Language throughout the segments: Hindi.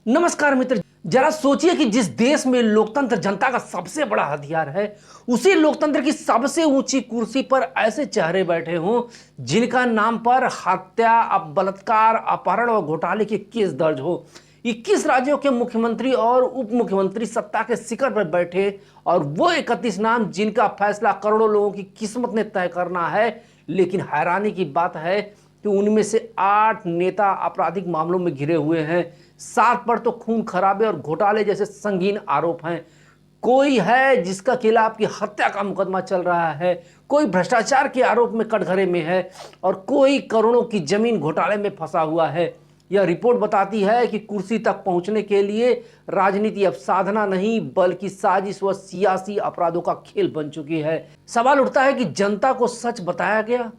नमस्कार मित्र। जरा सोचिए कि जिस देश में लोकतंत्र जनता का सबसे बड़ा हथियार है, उसी लोकतंत्र की सबसे ऊंची कुर्सी पर ऐसे चेहरे बैठे हों जिनका नाम पर हत्या, बलात्कार, अपहरण और घोटाले के केस दर्ज हो। 21 राज्यों के मुख्यमंत्री और उप मुख्यमंत्री सत्ता के शिखर पर बैठे, और वो 31 नाम जिनका फैसला करोड़ों लोगों की किस्मत ने तय करना है। लेकिन हैरानी की बात है कि उनमें से 8 नेता आपराधिक मामलों में घिरे हुए हैं। 7 पर तो खून खराबे और घोटाले जैसे संगीन आरोप हैं। कोई है जिसका खिलाफ की हत्या का मुकदमा चल रहा है, कोई भ्रष्टाचार के आरोप में कटघरे में है, और कोई करोड़ों की जमीन घोटाले में फंसा हुआ है। यह रिपोर्ट बताती है कि कुर्सी तक पहुंचने के लिए राजनीति अब साधना नहीं बल्कि साजिश व सियासी अपराधों का खेल बन चुकी है। सवाल उठता है कि जनता को सच बताया गया?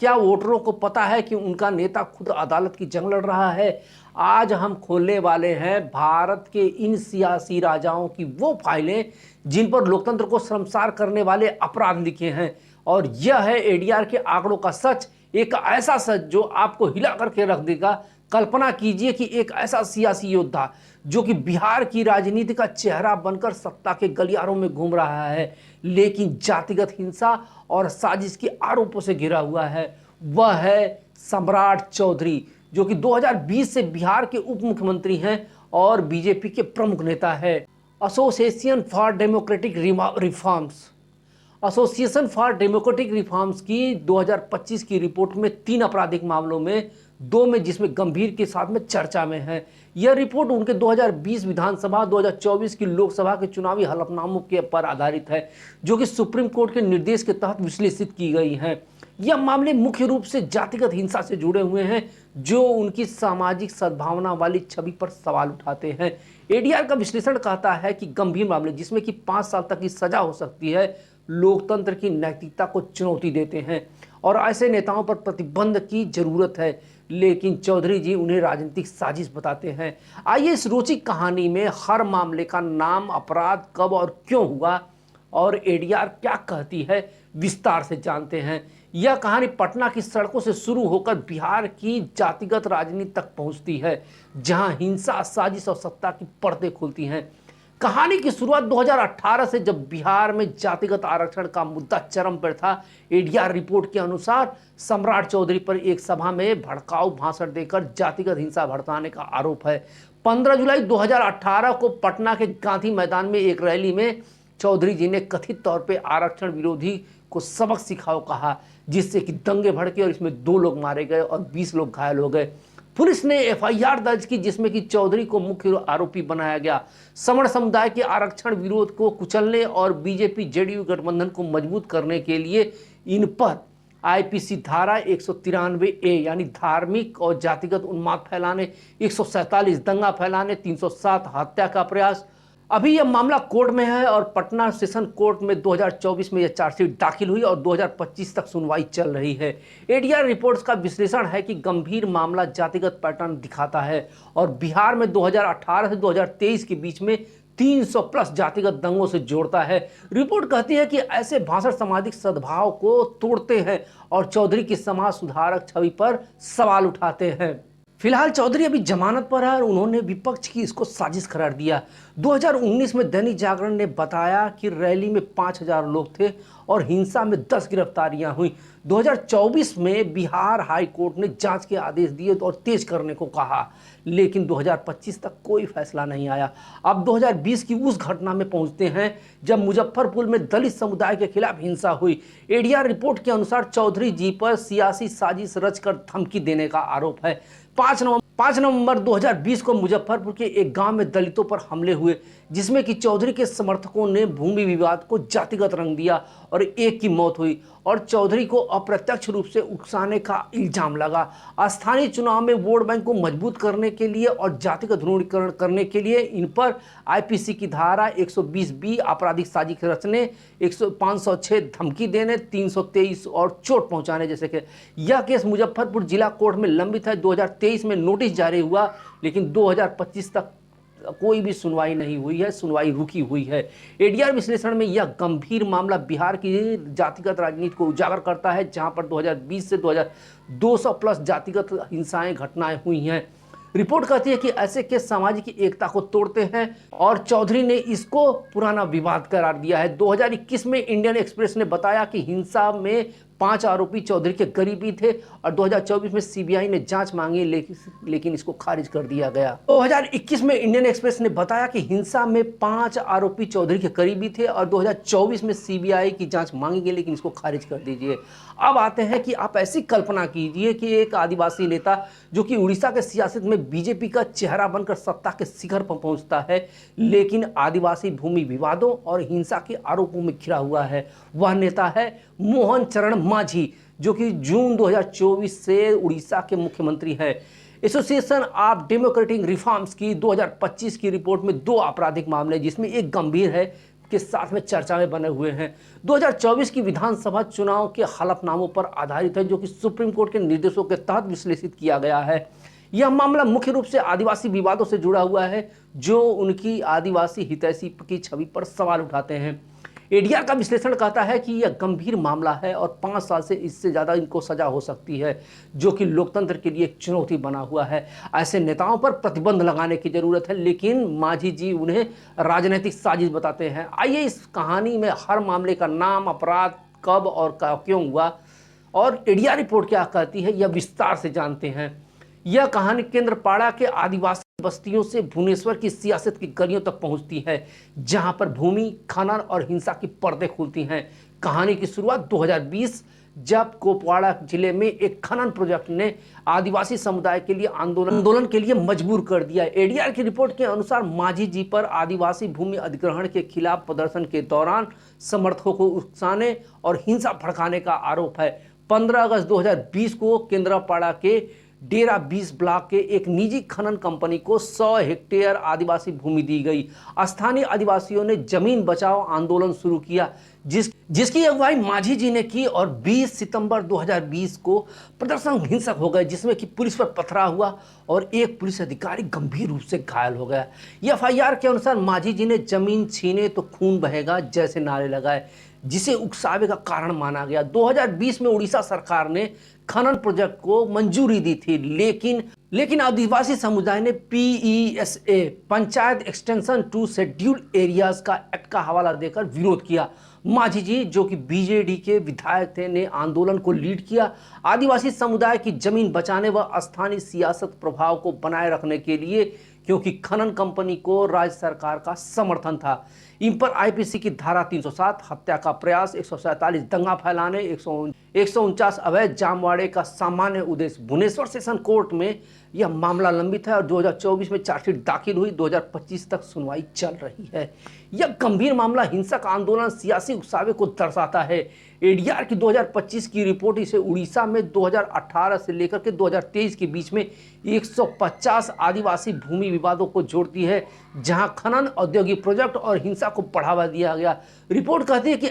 क्या वोटरों को पता है कि उनका नेता खुद अदालत की जंग लड़ रहा है? आज हम खोलने वाले हैं भारत के इन सियासी राजाओं की वो फाइलें जिन पर लोकतंत्र को शर्मसार करने वाले अपराध लिखे हैं। और यह है एडीआर के आंकड़ों का सच, एक ऐसा सच जो आपको हिला करके रख देगा। कल्पना कीजिए कि एक ऐसा सियासी योद्धा जो कि बिहार की राजनीति का चेहरा बनकर सत्ता के गलियारों में घूम रहा है, लेकिन जातिगत हिंसा और साजिश के आरोपों से घिरा हुआ है। वह है सम्राट चौधरी, जो कि 2020 से बिहार के उप मुख्यमंत्री हैं और बीजेपी के प्रमुख नेता है। एसोसिएशन फॉर डेमोक्रेटिक रिफॉर्म्स की 2025 की रिपोर्ट में 3 आपराधिक मामलों में 2 में जिसमें गंभीर के साथ में चर्चा में है। यह रिपोर्ट उनके 2020 विधानसभा 2024 की लोकसभा के चुनावी हलफनामों के पर आधारित है, जो कि सुप्रीम कोर्ट के निर्देश के तहत विश्लेषित की गई हैं। यह मामले मुख्य रूप से जातिगत हिंसा से जुड़े हुए हैं, जो उनकी सामाजिक सद्भावना वाली छवि पर सवाल उठाते हैं। एडीआर का विश्लेषण कहता है कि गंभीर मामले जिसमें कि 5 साल तक की सजा हो सकती है, लोकतंत्र की नैतिकता को चुनौती देते हैं और ऐसे नेताओं पर प्रतिबंध की जरूरत है। लेकिन चौधरी जी उन्हें राजनीतिक साजिश बताते हैं। आइए इस रोचक कहानी में हर मामले का नाम, अपराध कब और क्यों हुआ और एडीआर क्या कहती है, विस्तार से जानते हैं। यह कहानी पटना की सड़कों से शुरू होकर बिहार की जातिगत राजनीति तक पहुंचती है, जहां हिंसा, साजिश और सत्ता की परतें खुलती हैं। कहानी की शुरुआत 2018 से, जब बिहार में जातिगत आरक्षण का मुद्दा चरम पर था। एडीआर रिपोर्ट के अनुसार सम्राट चौधरी पर एक सभा में भड़काऊ भाषण देकर जातिगत हिंसा भड़काने का आरोप है। 15 जुलाई 2018 को पटना के गांधी मैदान में एक रैली में चौधरी जी ने कथित तौर पर आरक्षण विरोधी को सबक सिखाओ कहा, जिससे कि दंगे भड़के और इसमें 2 लोग मारे गए और 20 लोग घायल हो गए। पुलिस ने एफआईआर दर्ज की, जिसमें कि चौधरी को मुख्य आरोपी बनाया गया। सवर्ण समुदाय के आरक्षण विरोध को कुचलने और बीजेपी जेडीयू गठबंधन को मजबूत करने के लिए इन पर आईपीसी धारा 193A यानी धार्मिक और जातिगत उन्माद फैलाने, 147 दंगा फैलाने, 307 हत्या का प्रयास। अभी यह मामला कोर्ट में है और पटना सेशन कोर्ट में 2024 में यह चार्जशीट दाखिल हुई और 2025 तक सुनवाई चल रही है। एडीआर रिपोर्ट्स का विश्लेषण है कि गंभीर मामला जातिगत पैटर्न दिखाता है और बिहार में 2018 से 2023 के बीच में 300 प्लस जातिगत दंगों से जोड़ता है। रिपोर्ट कहती है कि ऐसे भाषण सामाजिक सद्भाव को तोड़ते हैं और चौधरी की समाज सुधारक छवि पर सवाल उठाते हैं। फिलहाल चौधरी अभी जमानत पर है और उन्होंने विपक्ष की इसको साजिश करार दिया। 2019 में दैनिक जागरण ने बताया कि रैली में 5000 लोग थे और हिंसा में 10 गिरफ्तारियां हुई। 2024 में बिहार हाई कोर्ट ने जांच के आदेश दिए और तेज करने को कहा, लेकिन 2025 तक कोई फैसला नहीं आया। अब 2020 की उस घटना में पहुंचते हैं जब मुजफ्फरपुर में दलित समुदाय के खिलाफ हिंसा हुई। एडीआर रिपोर्ट के अनुसार चौधरी जी पर सियासी साजिश रचकर धमकी देने का आरोप है। 5 नवंबर 2020 को मुजफ्फरपुर के एक गांव में दलितों पर हमले हुए, जिसमें कि चौधरी के समर्थकों ने भूमि विवाद को जातिगत रंग दिया और एक की मौत हुई और चौधरी को अप्रत्यक्ष रूप से उकसाने का इल्जाम लगा। स्थानीय चुनाव में वोट बैंक को मजबूत करने के लिए और जातिगत ध्रुवीकरण करने के लिए इन पर आईपीसी की धारा 120B आपराधिक साजिश रचने, 506 धमकी देने, 323 और चोट पहुंचाने जैसे कि यह केस मुजफ्फरपुर जिला कोर्ट में लंबित है। 2023 में नोटिस जारी हुआ, लेकिन 2025 तक कोई भी सुनवाई नहीं हुई है, सुनवाई रुकी हुई है। एडीआर विश्लेषण में यह गंभीर मामला बिहार की जातिगत राजनीति को उजागर करता है, जहां पर 2020 से 2200 प्लस जातिगत हिंसाएं घटनाएं हुई हैं। रिपोर्ट कहती है कि ऐसे केस सामाजिक एकता को तोड़ते हैं और चौधरी ने इसको पुराना विवाद करार दिया है। 2021 में इंडियन एक्सप्रेस ने बताया कि हिंसा में 5 आरोपी चौधरी के करीबी थे और 2024 में सीबीआई ने जांच मांगी लेकिन इसको खारिज कर दिया गया। 2021 में इंडियन एक्सप्रेस ने बताया कि हिंसा में 5 आरोपी चौधरी के करीबी थे और 2024 में सीबीआई की जांच मांगी गई लेकिन इसको खारिज कर दीजिए। अब आते हैं कि आप ऐसी कल्पना कीजिए कि एक आदिवासी नेता जो कि उड़ीसा के सियासत में बीजेपी का चेहरा बनकर सत्ता के शिखर पर पहुंचता है, लेकिन आदिवासी भूमि विवादों और हिंसा के आरोपों में घिरा हुआ है। वह नेता है मोहन चरण मांझी, जो कि जून 2024 से उड़ीसा के मुख्यमंत्री हैं। एसोसिएशन ऑफ डेमोक्रेटिक रिफॉर्म्स की 2025 की रिपोर्ट में 2 आपराधिक मामले, जिसमें एक गंभीर है, के साथ में चर्चा में बने हुए हैं। 2024 की विधानसभा चुनाव के हलफनामों पर आधारित है, जो कि सुप्रीम कोर्ट के निर्देशों के तहत विश्लेषित किया गया है। यह मामला मुख्य रूप से आदिवासी विवादों से जुड़ा हुआ है, जो उनकी आदिवासी हितैषी की छवि पर सवाल उठाते हैं। एडीआर का विश्लेषण कहता है कि यह गंभीर मामला है और 5 साल से इससे ज़्यादा इनको सजा हो सकती है, जो कि लोकतंत्र के लिए एक चुनौती बना हुआ है। ऐसे नेताओं पर प्रतिबंध लगाने की जरूरत है, लेकिन मांझी जी उन्हें राजनीतिक साजिश बताते हैं। आइए इस कहानी में हर मामले का नाम, अपराध, कब और क्यों हुआ और एडीआर रिपोर्ट क्या कहती है, यह विस्तार से जानते हैं। यह कहानी केंद्रपाड़ा के आदिवासी बस्तियों से भुवनेश्वर की सियासत की गलियों तक पहुंचती है, जहां पर भूमि, खनन और हिंसा की पर्दे खुलती हैं। कहानी की शुरुआत 2020 जब कुपवाड़ा जिले में एक खनन प्रोजेक्ट ने आदिवासी समुदाय के लिए आंदोलन के लिए मजबूर कर दिया। एडीआर की रिपोर्ट के अनुसार मांझी जी पर आदिवासी भूमि अधिग्रहण के खिलाफ प्रदर्शन के दौरान समर्थकों को उकसाने और हिंसा भड़काने का आरोप है। 15 अगस्त 2020 को केंद्रपाड़ा के डेरा 20 ब्लॉक के एक निजी खनन कंपनी को 100 हेक्टेयर आदिवासी भूमि दी गई। स्थानीय आदिवासियों ने जमीन बचाओ आंदोलन शुरू किया, जिसकी अगुवाई मांझी जी ने की और 20 सितंबर 2020 को प्रदर्शन हिंसक हो गए, जिसमें कि पुलिस पर पथराव हुआ और एक पुलिस अधिकारी गंभीर रूप से घायल हो गया। एफआईआर के अनुसार मांझी जी ने जमीन छीने तो खून बहेगा जैसे नारे लगाए, जिसे उकसावे का कारण माना गया। 2020 में उड़ीसा सरकार ने खनन प्रोजेक्ट को मंजूरी दी थी, लेकिन आदिवासी समुदाय ने PESA panchayat extension to schedule areas का एक्ट का हवाला देकर विरोध किया। मांझी जी, जो कि बीजेडी के विधायक थे, ने आंदोलन को लीड किया। आदिवासी समुदाय की जमीन बचाने व स्थानीय सियासत प्रभाव को बनाए रखने के लिए, क्योंकि खनन कंपनी को राज्य सरकार का समर्थन था। इन पर आईपीसी की धारा 307 हत्या का प्रयास, 147 दंगा फैलाने, 149 अवैध जामवाड़े का सामान्य उद्देश्य। भुवनेश्वर सेशन कोर्ट में यह मामला लंबित है और 2024 में चार्जशीट दाखिल हुई। 2025 तक सुनवाई चल रही है। यह गंभीर मामला हिंसक आंदोलन, सियासी उकसावे को दर्शाता है। एडीआर की 2025 की रिपोर्ट इसे उड़ीसा में 2018 से लेकर के 2023 के बीच में 150 आदिवासी भूमि विवादों को जोड़ती है, जहां खनन, औद्योगिक प्रोजेक्ट और हिंसा को बढ़ावा दिया गया। रिपोर्ट कहती है कि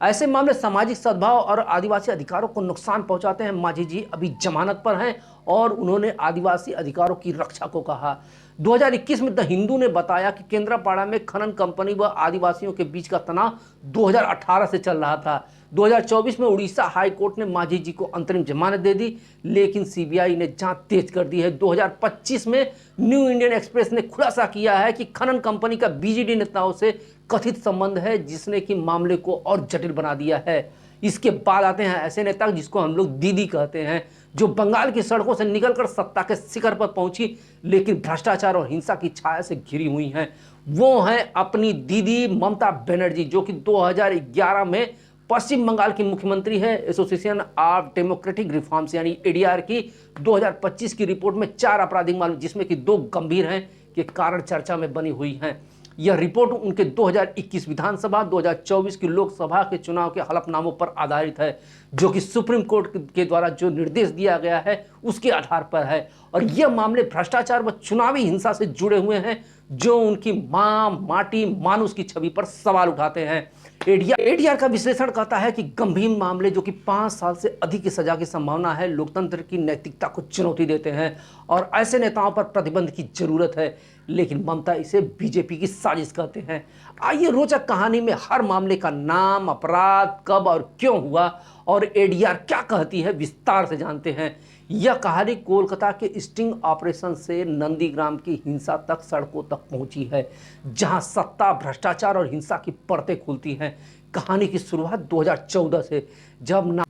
ऐसे मामले सामाजिक सद्भाव और आदिवासी अधिकारों को नुकसान पहुंचाते हैं। मांझी जी अभी जमानत पर हैं और उन्होंने आदिवासी अधिकारों की रक्षा को कहा। 2021 में द हिंदू ने बताया कि केंद्रपाड़ा में खनन कंपनी व आदिवासियों के बीच का तनाव 2018 से चल रहा था। 2024 में उड़ीसा हाई कोर्ट ने मांझी जी को अंतरिम जमानत दे दी, लेकिन सीबीआई ने जांच तेज कर दी है। 2025 में न्यू इंडियन एक्सप्रेस ने खुलासा किया है कि खनन कंपनी का बीजेडी नेताओं से कथित संबंध है, जिसने कि मामले को और जटिल बना दिया है। इसके बाद आते हैं ऐसे नेता जिसको हम लोग दीदी कहते हैं, जो बंगाल की सड़कों से निकलकर सत्ता के शिखर पर पहुंची, लेकिन भ्रष्टाचार और हिंसा की छाया से घिरी हुई हैं। वो हैं अपनी दीदी ममता बनर्जी, जो कि 2011 में पश्चिम बंगाल की मुख्यमंत्री है। एसोसिएशन ऑफ डेमोक्रेटिक रिफॉर्म्स यानी एडीआर की 2025 की रिपोर्ट में 4 आपराधिक मामले, जिसमें कि 2 गंभीर हैं, के कारण चर्चा में बनी हुई हैं। यह रिपोर्ट उनके 2021 विधानसभा, 2024 की लोकसभा के चुनाव के हलफनामों पर आधारित है, जो कि सुप्रीम कोर्ट के द्वारा जो निर्देश दिया गया है उसके आधार पर है। और यह मामले भ्रष्टाचार व चुनावी हिंसा से जुड़े हुए हैं, जो उनकी मां, माटी, मानुष की छवि पर सवाल उठाते हैं। एडीआर का विश्लेषण कहता है कि गंभीर मामले, जो कि 5 साल से अधिक की सजा की संभावना है, लोकतंत्र की नैतिकता को चुनौती देते हैं और ऐसे नेताओं पर प्रतिबंध की जरूरत है, लेकिन ममता इसे बीजेपी की साजिश कहते हैं। आइए रोचक कहानी में हर मामले का नाम, अपराध, कब और क्यों हुआ और एडीआर क्या कहती है, विस्तार से जानते हैं। यह कहानी कोलकाता के स्टिंग ऑपरेशन से नंदीग्राम की हिंसा तक सड़कों तक पहुंची है, जहां सत्ता, भ्रष्टाचार और हिंसा की परतें खुलती हैं। कहानी की शुरुआत 2014 से,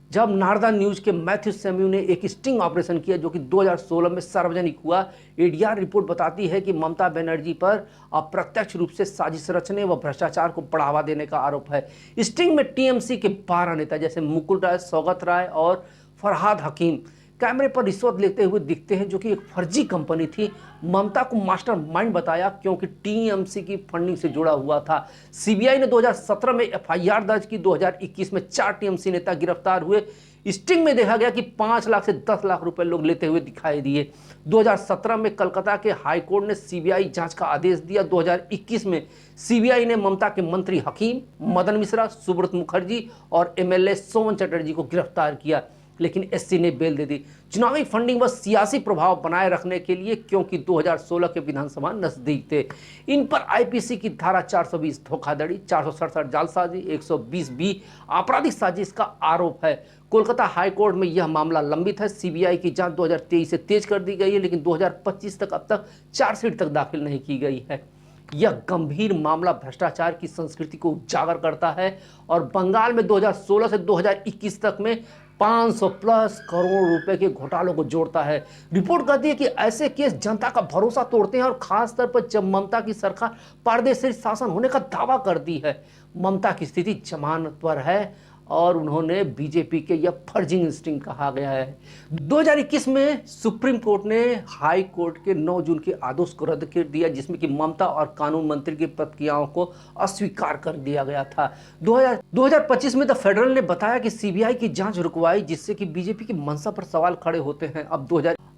जब नारदा न्यूज के मैथ्यू सेम्यू ने एक स्टिंग ऑपरेशन किया जो कि 2016 में सार्वजनिक हुआ। एडीआर रिपोर्ट बताती है कि ममता बनर्जी पर अप्रत्यक्ष रूप से साजिश रचने व भ्रष्टाचार को बढ़ावा देने का आरोप है। स्टिंग में टीएमसी के 12 नेता जैसे मुकुल राय, सौगत राय और फरहाद हकीम कैमरे पर रिश्वत लेते हुए दिखते हैं, जो कि एक फर्जी कंपनी थी। ममता को मास्टरमाइंड बताया क्योंकि टीएमसी की फंडिंग से जुड़ा हुआ था। सीबीआई ने 2017 में एफआईआर दर्ज की। 2021 में 4 टीएमसी नेता गिरफ्तार हुए। स्टिंग में देखा गया कि 5 लाख से 10 लाख रुपए लोग लेते हुए दिखाई दिए। 2017 में कलकत्ता के हाईकोर्ट ने सीबीआई जांच का आदेश दिया। 2021 में सीबीआई ने ममता के मंत्री हकीम, मदन मिश्रा, सुब्रत मुखर्जी और एमएलए सोमन चटर्जी को गिरफ्तार किया, लेकिन एससी ने बेल दे दी। चुनावी फंडिंग व सियासी प्रभाव बनाए रखने के लिए, क्योंकि 2016 के विधानसभा नजदीक थे। इन पर आईपीसी की धारा 420 धोखाधड़ी, 467 जालसाजी, 120 बी आपराधिक साजिश का आरोप है। कोलकाता हाईकोर्ट में यह मामला लंबित है। सीबीआई की जांच 2023 से तेज कर दी गई है, लेकिन 2025 तक अब तक चार्जशीट तक दाखिल नहीं की गई है। यह गंभीर मामला भ्रष्टाचार की संस्कृति को उजागर करता है और बंगाल में 2016 से 2021 तक में 500 प्लस करोड़ रुपए के घोटालों को जोड़ता है। रिपोर्ट कहती है कि ऐसे केस जनता का भरोसा तोड़ते हैं और खासतौर पर जब ममता की सरकार पारदर्शी शासन होने का दावा करती है। ममता की स्थिति जमानत पर है और उन्होंने बीजेपी के यह फर्जिंग स्टिंग कहा गया है। 2021 में सुप्रीम कोर्ट ने हाई कोर्ट के 9 जून के आदेश को रद्द कर दिया, जिसमें कि ममता और कानून मंत्री की प्रतिक्रियाओं को अस्वीकार कर दिया गया था। 2025 में द फेडरल ने बताया कि सीबीआई की जांच रुकवाई, जिससे कि बीजेपी की मंशा पर सवाल खड़े होते हैं।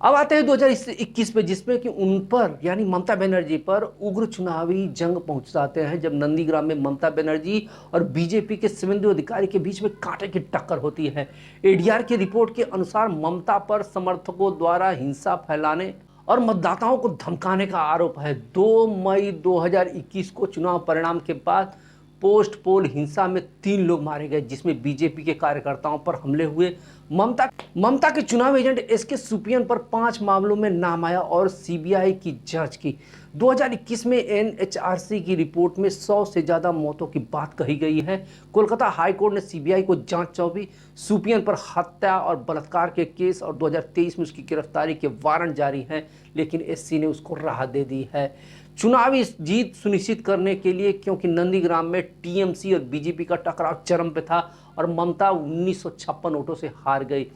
अब आते हैं 2021 में, जिसमें कि उन पर यानी ममता बनर्जी पर उग्र चुनावी जंग पहुंच जाते हैं, जब नंदीग्राम में ममता बनर्जी और बीजेपी के शुभेंदु अधिकारी के बीच में कांटे की टक्कर होती है। एडीआर की रिपोर्ट के अनुसार ममता पर समर्थकों द्वारा हिंसा फैलाने और मतदाताओं को धमकाने का आरोप है। 2 मई 2021 को चुनाव परिणाम के बाद पोस्ट पोल हिंसा में 3 लोग मारे गए, जिसमें बीजेपी के कार्यकर्ताओं पर हमले हुए। ममता के चुनाव एजेंट एसके सुपियन पर 5 मामलों में नाम आया और सीबीआई की जांच की। 2021 में एनएचआरसी की रिपोर्ट में 100 से ज्यादा मौतों की बात कही गई है। कोलकाता हाईकोर्ट ने सीबीआई को जांच सौंपी। सुपियन पर हत्या और बलात्कार के केस और 2023 में उसकी गिरफ्तारी के वारंट जारी हैं, लेकिन एससी ने उसको राहत दे दी है चुनावी जीत सुनिश्चित करने के लिए, क्योंकि नंदीग्राम में टीएमसी और बीजेपी का टकराव चरम पे था और ममता 1956 वोटों से हार गई।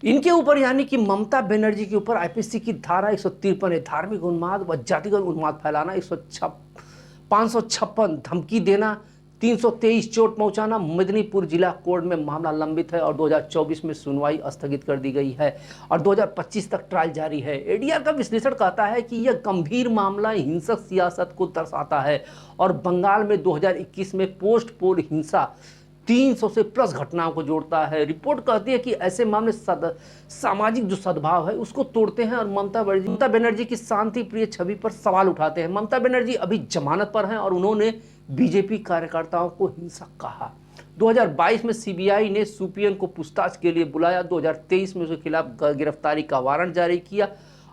इनके ऊपर यानी कि ममता बनर्जी के ऊपर आईपीसी की धारा 153 है, धार्मिक उन्माद व जातिगत उन्माद फैलाना, 556 धमकी देना, 323 चोट पहुंचाना। मेदिनीपुर जिला कोर्ट में मामला लंबित है और 2024 में सुनवाई स्थगित कर दी गई है और 2025 तक ट्रायल जारी है। एडीआर का विश्लेषण कहता है कि यह गंभीर मामला हिंसक सियासत को दर्शाता है और बंगाल में 2021 में पोस्ट पोल हिंसा 300 से प्लस घटनाओं को जोड़ता है। रिपोर्ट कहती है कि ऐसे मामले सामाजिक जो सद्भाव है उसको तोड़ते हैं और ममता बनर्जी की शांति प्रिय छवि पर सवाल उठाते हैं। ममता बनर्जी अभी जमानत पर हैं और उन्होंने बीजेपी कार्यकर्ताओं को हिंसक कहा। 2022 में सीबीआई ने सुपियन को पूछताछ के लिए बुलाया। 2023 में उसके खिलाफ गिरफ्तारी का वारंट जारी किया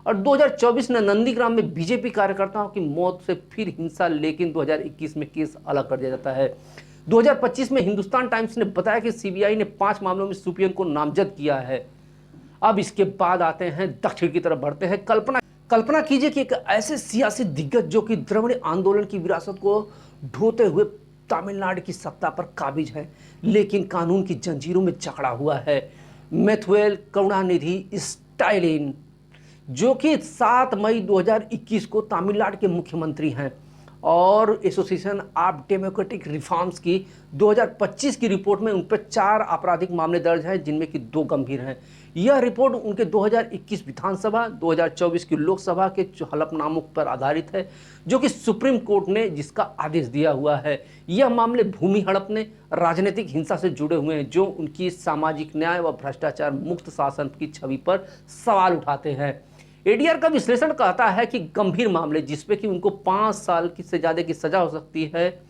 और 2024 में नंदीग्राम में बीजेपी कार्यकर्ताओं की मौत से फिर हिंसा, लेकिन 2021 में केस अलग कर दिया जाता है। 2025 में हिंदुस्तान टाइम्स ने बताया कि सीबीआई ने 5 मामलों में सुपियन को नामजद किया है। अब इसके बाद आते हैं दक्षिण की तरफ बढ़ते हैं। कल्पना कीजिए कि एक ऐसे सियासी दिग्गज जो कि द्रविड़ आंदोलन की विरासत को ढोते हुए तमिलनाडु की सत्ता पर काबिज है, लेकिन कानून की जंजीरों में जकड़ा हुआ है। मैथुएल करुणानिधि स्टालिन, जो कि 7 मई 2021 को तमिलनाडु के मुख्यमंत्री हैं और एसोसिएशन ऑफ डेमोक्रेटिक रिफॉर्म्स की 2025 की रिपोर्ट में उन पर 4 आपराधिक मामले दर्ज हैं, जिनमें कि 2 गंभीर हैं। यह रिपोर्ट उनके 2021 विधानसभा 2024 की लोकसभा के हलफनामों पर आधारित है, जो कि सुप्रीम कोर्ट ने जिसका आदेश दिया हुआ है। यह मामले भूमि हड़पने, राजनीतिक हिंसा से जुड़े हुए हैं, जो उनकी सामाजिक न्याय व भ्रष्टाचार मुक्त शासन की छवि पर सवाल उठाते हैं। एडीआर का विश्लेषण कहता है कि गंभीर मामले जिसपे कि उनको 5 साल से ज़्यादा की सजा हो सकती है,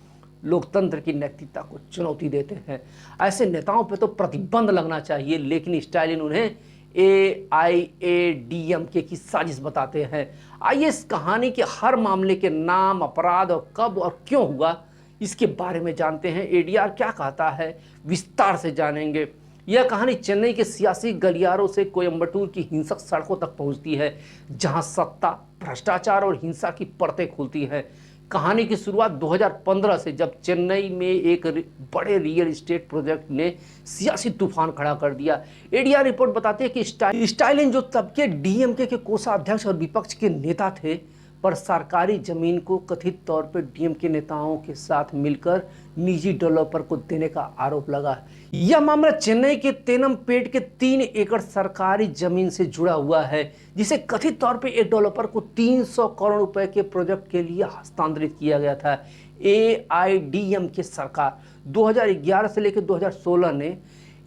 लोकतंत्र की नैतिकता को चुनौती देते हैं। ऐसे नेताओं पे तो प्रतिबंध लगना चाहिए, लेकिन स्टालिन उन्हें AIADMK की साजिश बताते हैं। आइए इस कहानी के हर मामले के नाम, अपराध और कब और क्यों हुआ, इसके बारे में जानते हैं। ADR क्या कहता है, विस्तार से जानेंगे। यह कहानी चेन्नई के सियासी गलियारों से कोयम्बटूर की हिंसक सड़कों तक पहुंचती है, जहां सत्ता, भ्रष्टाचार और हिंसा की परतें खुलती हैं। कहानी की शुरुआत 2015 से, जब चेन्नई में एक बड़े रियल एस्टेट प्रोजेक्ट ने सियासी तूफान खड़ा कर दिया। ADR रिपोर्ट बताती है कि स्टालिन, जो तब के DMK के कोषाध्यक्ष और विपक्ष के नेता थे, पर सरकारी जमीन को कथित तौर पर DMK नेताओं के साथ मिलकर निजी डेवलपर को देने का आरोप लगा। यह मामला चेन्नई के तेनमपेट के 3 एकड़ सरकारी जमीन से जुड़ा हुआ है, जिसे कथित तौर पर एक डेवलपर को 300 करोड़ रुपए के प्रोजेक्ट के लिए हस्तांतरित किया गया था। AIADMK सरकार 2011 से लेकर 2016 ने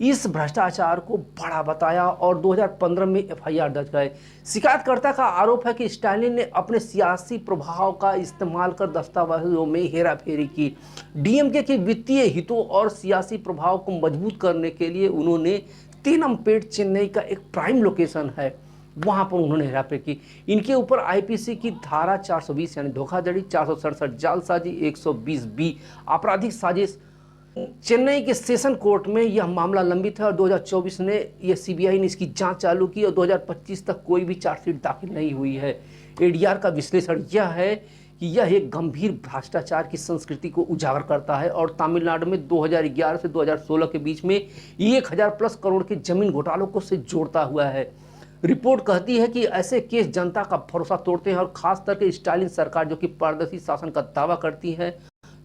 इस भ्रष्टाचार को बड़ा बताया और 2015 में FIR दर्ज कराई। शिकायतकर्ता का आरोप है कि स्टालिन ने अपने सियासी प्रभाव का इस्तेमाल कर दस्तावेजों में हेराफेरी की। DMK के वित्तीय हितों और सियासी प्रभाव को मजबूत करने के लिए उन्होंने तेनमपेट, चेन्नई का एक प्राइम लोकेशन है, वहां पर उन्होंने हेराफेरी की। इनके ऊपर IPC की धारा 420 यानी धोखाधड़ी, 467 जालसाजी, 120B आपराधिक साजिश। चेन्नई के सेशन कोर्ट में यह मामला लंबित है और 2024 ने यह CBI ने इसकी जांच चालू की और 2025 तक कोई भी चार्जशीट दाखिल नहीं हुई है। ADR का विश्लेषण यह है कि यह एक गंभीर भ्रष्टाचार की संस्कृति को उजागर करता है और तमिलनाडु में 2011 से 2016 के बीच में 1000+ करोड़ के जमीन घोटालों को से जोड़ता हुआ है। रिपोर्ट कहती है कि ऐसे केस जनता का भरोसा तोड़ते हैं और खास करके स्टालिन सरकार, जो कि पारदर्शी शासन का दावा करती है,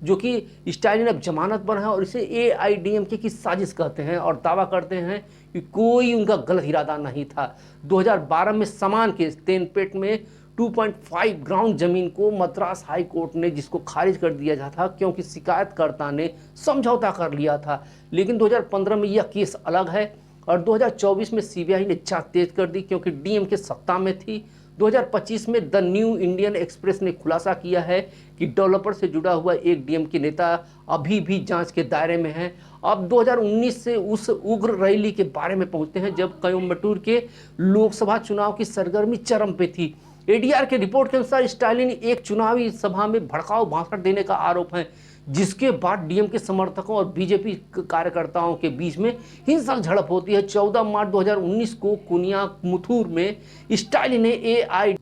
जो कि स्टालिन अब जमानत पर है और इसे AIADMK की साजिश कहते हैं और दावा करते हैं कि कोई उनका गलत इरादा नहीं था। 2012 में समान केस तेनपेट में 2.5 ग्राउंड जमीन को मद्रास हाई कोर्ट ने जिसको खारिज कर दिया जाता था, क्योंकि शिकायतकर्ता ने समझौता कर लिया था। लेकिन 2015 में यह केस अलग है और 2024 में CBI ने जांच तेज कर दी, क्योंकि DMK सत्ता में थी। 2025 में द न्यू इंडियन एक्सप्रेस ने खुलासा किया है कि डेवलपर से जुड़ा हुआ एक DMK नेता अभी भी जांच के दायरे में है। अब 2019 से उस उग्र रैली के बारे में पहुंचते हैं, जब कोयम्बटूर के लोकसभा चुनाव की सरगर्मी चरम पे थी। ADR के रिपोर्ट के अनुसार स्टालिन एक चुनावी सभा में भड़काऊ भाषण देने का आरोप है, जिसके बाद DMK समर्थकों और BJP कार्यकर्ताओं के बीच में हिंसक झड़प होती है। 14 मार्च 2019 को कुनियामुथूर में स्टालिन ने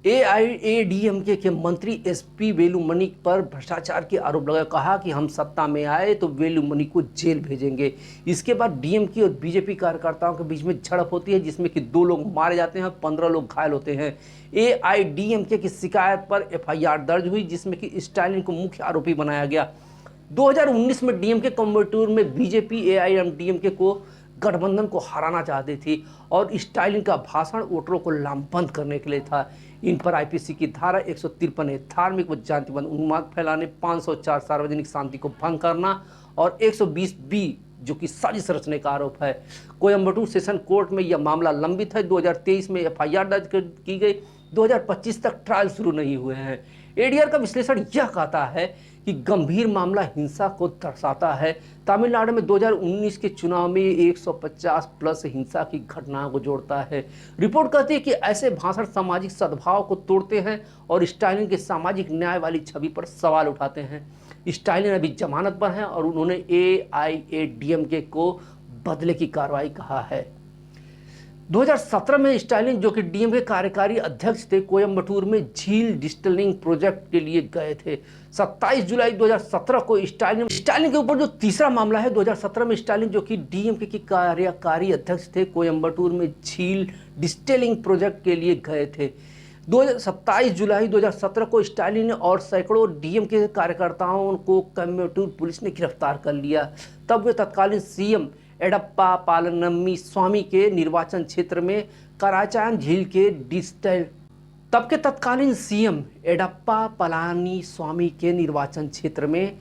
AIADMK के मंत्री SP वेलुमणि पर भ्रष्टाचार के आरोप लगाए। कहा कि हम सत्ता में आए तो वेलुमणि को जेल भेजेंगे। इसके बाद DMK और BJP कार्यकर्ताओं के बीच में झड़प होती है, जिसमें कि 2 लोग मारे जाते हैं और 15 लोग घायल होते हैं। AIADMK की शिकायत पर FIR दर्ज हुई, जिसमें कि स्टालिन को मुख्य आरोपी बनाया गया। 2019 में DMK कोयम्बटूर में BJP AIADMK को गठबंधन को हराना चाहती थी और स्टालिन का भाषण वोटरों को लामबंद करने के लिए था। इन पर IPC की धारा 153 है, धार्मिक व जातिवाद उन्माद फैलाने, 504 सार्वजनिक शांति को भंग करना और 120B जो कि साजिश रचने का आरोप है। कोयम्बटूर सेशन कोर्ट में यह मामला लंबित है। 2023 में FIR दर्ज की गई, 2025 तक ट्रायल शुरू नहीं हुए हैं। ADR का विश्लेषण यह कहता है कि गंभीर मामला हिंसा को दर्शाता है। तमिलनाडु में 2019 के चुनाव में 150+ हिंसा की घटनाओं को जोड़ता है। रिपोर्ट कहती है कि ऐसे भाषण सामाजिक सद्भाव को तोड़ते हैं और स्टालिन के सामाजिक न्याय वाली छवि पर सवाल उठाते हैं। स्टालिन अभी जमानत पर हैं और उन्होंने AIADMK को बदले की कार्रवाई कहा है। 2017 में स्टालिन, जो कि DMK कार्यकारी अध्यक्ष थे, कोयम्बटूर में झील डिस्टिलिंग प्रोजेक्ट के लिए गए थे। 27 जुलाई 2017 को स्टालिन के ऊपर जो तीसरा मामला है, 2017 में स्टालिन, जो कि DMK की कार्यकारी अध्यक्ष थे, कोयम्बटूर में झील डिस्टिलिंग प्रोजेक्ट के लिए गए थे। 27 जुलाई 2017 को स्टालिन और सैकड़ों DMK कार्यकर्ताओं को कोयम्बटूर पुलिस ने गिरफ्तार कर लिया। तब वे तत्कालीन CM एडप्पा पालनम्मी स्वामी के निर्वाचन क्षेत्र में कराचायन झील के तब के तत्कालीन CM एडप्पा पलानी स्वामी के निर्वाचन क्षेत्र में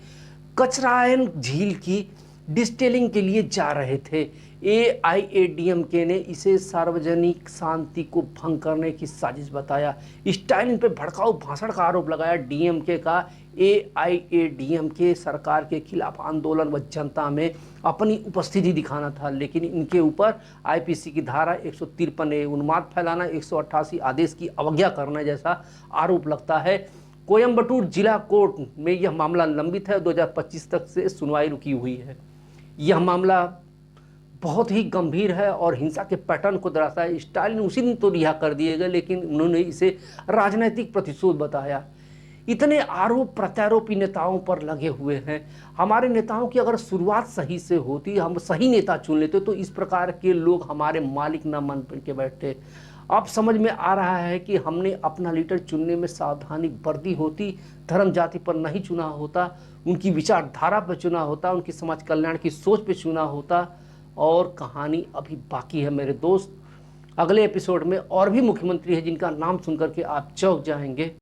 कचरायन झील की डिस्टिलिंग के लिए जा रहे थे। एआईएडीएमके ने इसे सार्वजनिक शांति को भंग करने की साजिश बताया। स्टालिन पे भड़काऊ भाषण का आरोप लगाया डीएमके का। एआईएडीएमके सरकार के खिलाफ आंदोलन व जनता में अपनी उपस्थिति दिखाना था, लेकिन इनके ऊपर आईपीसी की धारा 153 उन्माद फैलाना, 188 आदेश की अवज्ञा करना जैसा आरोप लगता है। कोयम्बटूर जिला कोर्ट में यह मामला लंबित है, 2025 तक से सुनवाई रुकी हुई है। यह मामला बहुत ही गंभीर है और हिंसा के पैटर्न को दर्शाता है। स्टालिन उसी दिन तो रिहा कर दिए गए, लेकिन उन्होंने इसे राजनीतिक प्रतिशोध बताया। इतने आरोप प्रत्यारोपी नेताओं पर लगे हुए हैं। हमारे नेताओं की अगर शुरुआत सही से होती, हम सही नेता चुन लेते, तो इस प्रकार के लोग हमारे मालिक न बन के बैठते। अब समझ में आ रहा है कि हमने अपना लीडर चुनने में सावधानी बरती होती, धर्म जाति पर नहीं चुना होता, उनकी विचारधारा पर चुना होता, उनकी समाज कल्याण की सोच पर चुना होता। और कहानी अभी बाकी है मेरे दोस्त। अगले एपिसोड में और भी मुख्यमंत्री हैं जिनका नाम सुनकर के आप चौंक जाएंगे।